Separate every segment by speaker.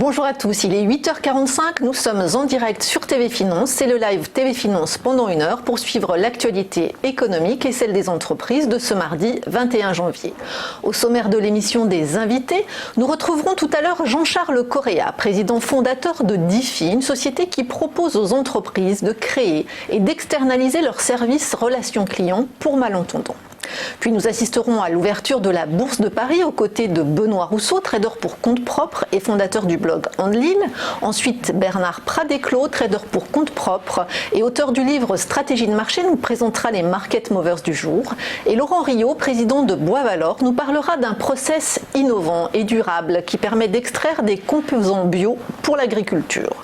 Speaker 1: Bonjour à tous, il est 8h45, nous sommes en direct sur TV Finance. C'est le live TV Finance pendant 1 heure pour suivre l'actualité économique et celle des entreprises de ce mardi 21 janvier. Au sommaire de l'émission des invités, nous retrouverons tout à l'heure Jean-Charles Correa, président fondateur de Diffy, une société qui propose aux entreprises de créer et d'externaliser leurs services relations clients pour malentendants. Puis nous assisterons à l'ouverture de la Bourse de Paris aux côtés de Benoît Rousseau, trader pour compte propre et fondateur du blog Andlil. Ensuite, Bernard Pradeclos, trader pour compte propre et auteur du livre Stratégie de marché, nous présentera les market movers du jour. Et Laurent Riot, président de Boisvalor, nous parlera d'un process innovant et durable qui permet d'extraire des composants bio pour l'agriculture.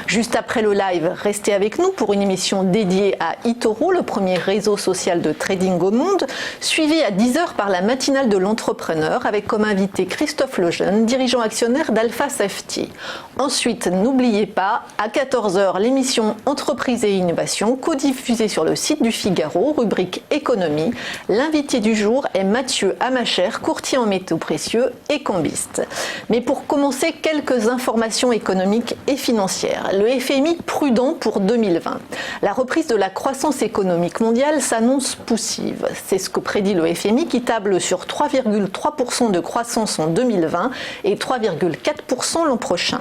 Speaker 1: Juste après le live, restez avec nous pour une émission dédiée à eToro, le premier réseau social de trading au monde, suivi à 10h par la matinale de l'entrepreneur avec comme invité Christophe Lejeune, dirigeant actionnaire d'Alpha Safety. Ensuite, n'oubliez pas, à 14h, l'émission Entreprise et Innovation, codiffusée sur le site du Figaro, rubrique économie. L'invité du jour est Mathieu Amacher, courtier en métaux précieux et cambiste. Mais pour commencer, quelques informations économiques et financières. Le FMI prudent pour 2020. La reprise de la croissance économique mondiale s'annonce poussive. C'est ce que prédit le FMI qui table sur 3,3% de croissance en 2020 et 3,4% l'an prochain.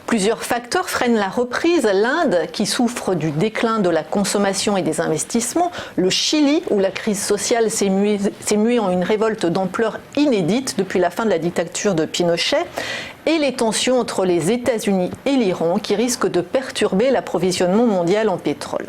Speaker 1: Plusieurs facteurs freinent la reprise. L'Inde qui souffre du déclin de la consommation et des investissements, le Chili où la crise sociale s'est muée en une révolte d'ampleur inédite depuis la fin de la dictature de Pinochet, et les tensions entre les États-Unis et l'Iran qui risquent de perturber l'approvisionnement mondial en pétrole.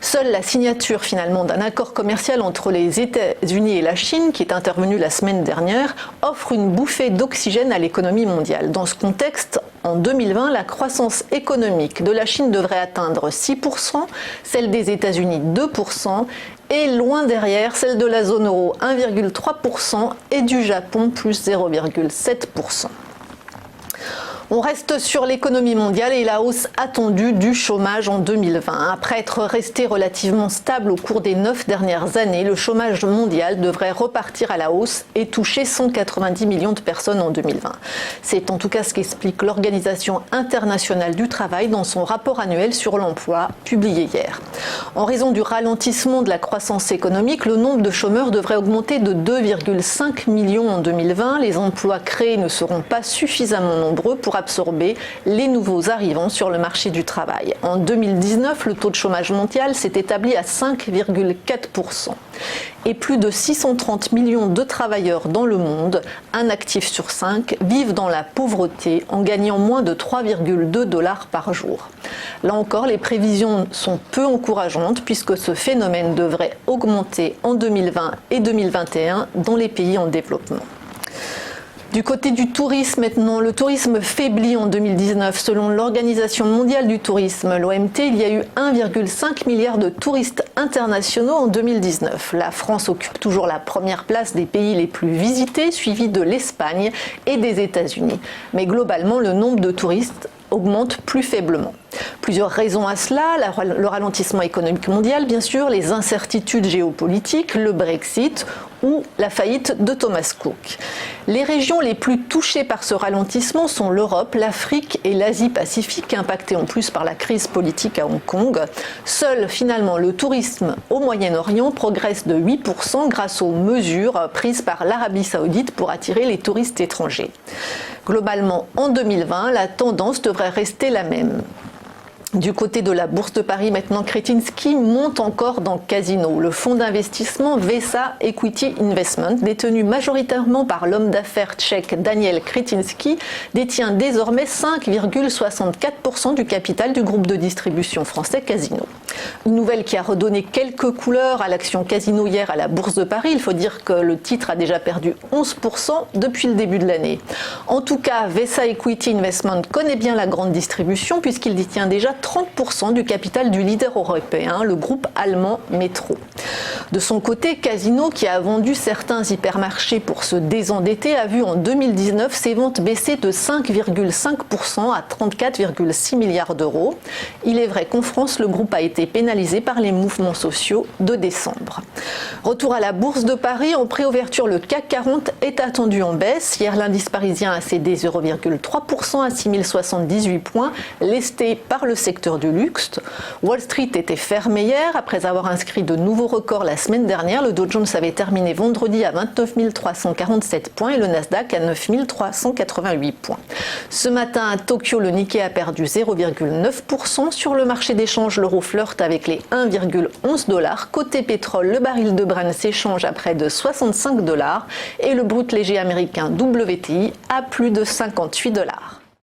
Speaker 1: Seule la signature finalement d'un accord commercial entre les États-Unis et la Chine, qui est intervenu la semaine dernière, offre une bouffée d'oxygène à l'économie mondiale. Dans ce contexte, en 2020, la croissance économique de la Chine devrait atteindre 6%, celle des États-Unis 2%, et loin derrière, celle de la zone euro 1,3% et du Japon plus 0,7%. On reste sur l'économie mondiale et la hausse attendue du chômage en 2020. Après être resté relativement stable au cours des 9 dernières années, le chômage mondial devrait repartir à la hausse et toucher 190 millions de personnes en 2020. C'est en tout cas ce qu'explique l'Organisation internationale du travail dans son rapport annuel sur l'emploi publié hier. En raison du ralentissement de la croissance économique, le nombre de chômeurs devrait augmenter de 2,5 millions en 2020. Les emplois créés ne seront pas suffisamment nombreux pour absorber les nouveaux arrivants sur le marché du travail. En 2019, le taux de chômage mondial s'est établi à 5,4%. Et plus de 630 millions de travailleurs dans le monde, un actif sur 5, vivent dans la pauvreté en gagnant moins de 3,2 $ par jour. Là encore, les prévisions sont peu encourageantes puisque ce phénomène devrait augmenter en 2020 et 2021 dans les pays en développement. Du côté du tourisme maintenant, le tourisme faiblit en 2019. Selon l'Organisation mondiale du tourisme, l'OMT, il y a eu 1,5 milliard de touristes internationaux en 2019. La France occupe toujours la première place des pays les plus visités, suivi de l'Espagne et des États-Unis. Mais globalement, le nombre de touristes augmente plus faiblement. Plusieurs raisons à cela, le ralentissement économique mondial, bien sûr, les incertitudes géopolitiques, le Brexit ou la faillite de Thomas Cook. Les régions les plus touchées par ce ralentissement sont l'Europe, l'Afrique et l'Asie-Pacifique, impactées en plus par la crise politique à Hong Kong. Seul, finalement, le tourisme au Moyen-Orient progresse de 8% grâce aux mesures prises par l'Arabie Saoudite pour attirer les touristes étrangers. Globalement, en 2020, la tendance devrait rester la même. Du côté de la Bourse de Paris, maintenant, Kretinsky monte encore dans Casino. Le fonds d'investissement VESA Equity Investment, détenu majoritairement par l'homme d'affaires tchèque Daniel Kretinsky, détient désormais 5,64% du capital du groupe de distribution français Casino. Une nouvelle qui a redonné quelques couleurs à l'action Casino hier à la Bourse de Paris. Il faut dire que le titre a déjà perdu 11% depuis le début de l'année. En tout cas, VESA Equity Investment connaît bien la grande distribution puisqu'il détient déjà 30% du capital du leader européen, le groupe allemand Metro. De son côté, Casino, qui a vendu certains hypermarchés pour se désendetter, a vu en 2019 ses ventes baisser de 5,5% à 34,6 milliards d'euros. Il est vrai qu'en France, le groupe a été pénalisé par les mouvements sociaux de décembre. Retour à la bourse de Paris. En préouverture, le CAC 40 est attendu en baisse. Hier, l'indice parisien a cédé 0,3% à 6078 points, lesté par le secteur du luxe. Wall Street était fermé hier après avoir inscrit de nouveaux records la semaine dernière. Le Dow Jones avait terminé vendredi à 29 347 points et le Nasdaq à 9 388 points. Ce matin à Tokyo, le Nikkei a perdu 0,9%. Sur le marché d'échange, l'euro flirte avec les 1,11 $. Côté pétrole, le baril de Brent s'échange à près de 65 $ et le brut léger américain WTI à plus de 58 $.